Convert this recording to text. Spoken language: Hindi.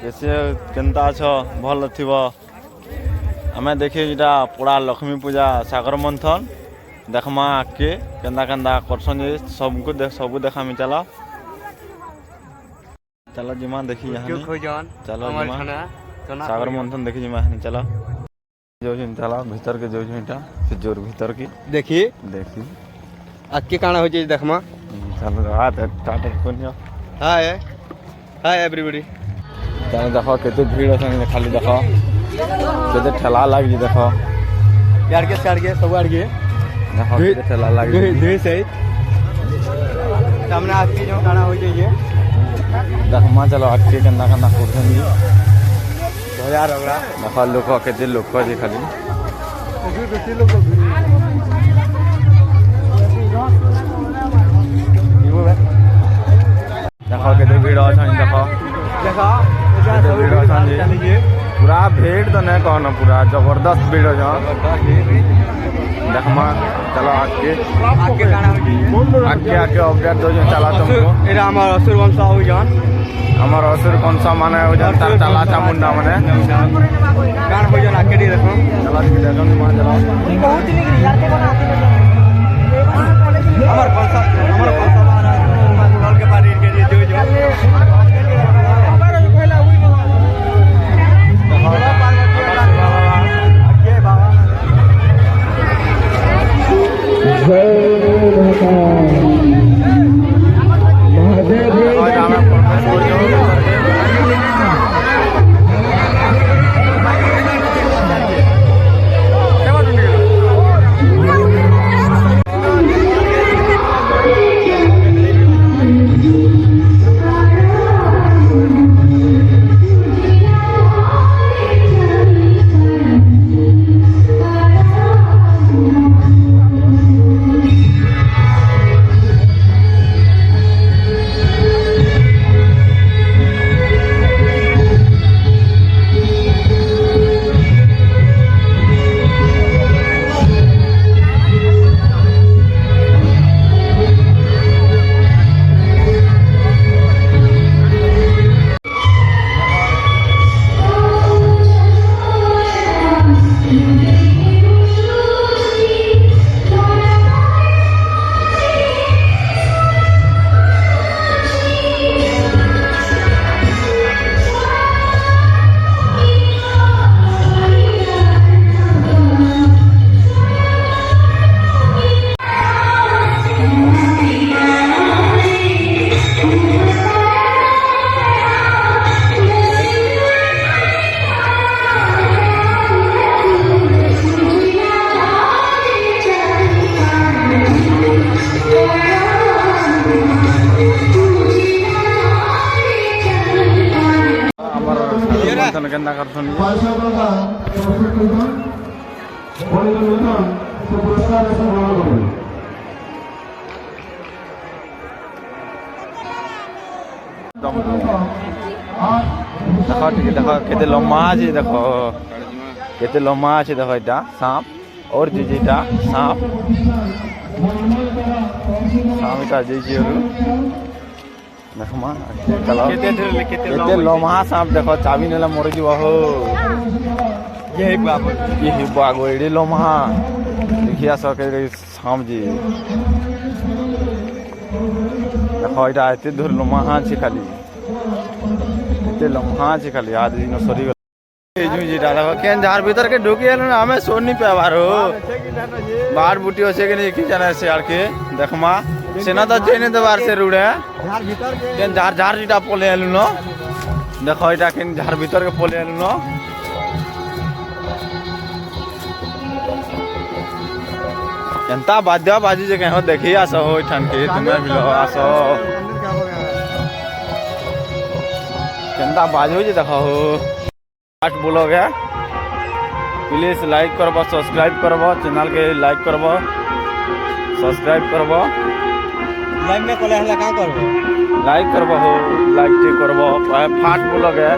कैसे केनता अछ भल थिब आमे देखिए जेटा पड़ा लक्ष्मी पूजा सागर मंथन देखमा आके केंदा केंदा करसन जे सबको सबू देखामी चला चलो जिमा देखी यहाँ चलो जिमा सागर मंथन देखी जिमा चलो जो चला भीतर के जो से जोर भीतर की देखी देखी आके काना हो देखमा चलो हाथ स्टार्ट कोनियो हाय हाय एवरीबॉडी ताने देखो केते भीड़ असन खाली देखो केते ठेला लाग जी देखो यार के सब आड़ के देखो केते ठेला लाग धीरे से सामने आके जो काना हो जाइए देखमा चलो आके कन्ना कन्ना करछन जी 2000 होगा देखो लोग केते लोग जी खाली देखो केते भीड़ असन देखो देखा भीड़ असन जी पूरा भीड़ तो नहीं कहना पूरा जबरदस्त भीड़ है देखमा चलो आके काना हो जाइए आके अपडेट दो चला तुमको एरा हमार असुर वंश हो जान हमार असुर कौन सा माने हो जान तार चला चामुंडा माने कान हो जान आके दी देखो चला के देखो मान चलो बहुत ही निकली यार देखो ना हमार कौन सा मारा माल के पारी के जो केंदा करछन देखो ठीक देखो केते लम्बा अछि देखो केते लम्बा अछि देखो एटा सांप और जेटा सांप इटा जेछि देखमा चलो केते लम्हा सांप देखो चाबी नेला मर जीव हो ये बागो एडी लम्हा देखिया सके सांप जी देखो एटा एते दूर लम्हा छै खाली एते लम्हा छै खाली आदि न सरी जीटा देखो केन झार भीतर के ढुकी हमें सोन नहीं पाबारो बाहर बूटी होसे कि नहीं कि जाने से आर के देखमा सेना तो जेने देवार से रुड़े झार भीतर के केन झार जीटा पोले आलु न देखो एटा केन झार भीतर के पोले आलु न केनता बाद्य बाजी जे कहो देखि आसो हो ठन के तुमे बिलो आसो केनता बाजो जे देखो हो फास्ट ब्लॉग है प्लीज लाइक करबो सब्सक्राइब करबो चैनल के लाइक करबो सब्सक्राइब करबो लाइव में कोले हला का करबो लाइक करबो हो लाइक करबो फास्ट ब्लॉग है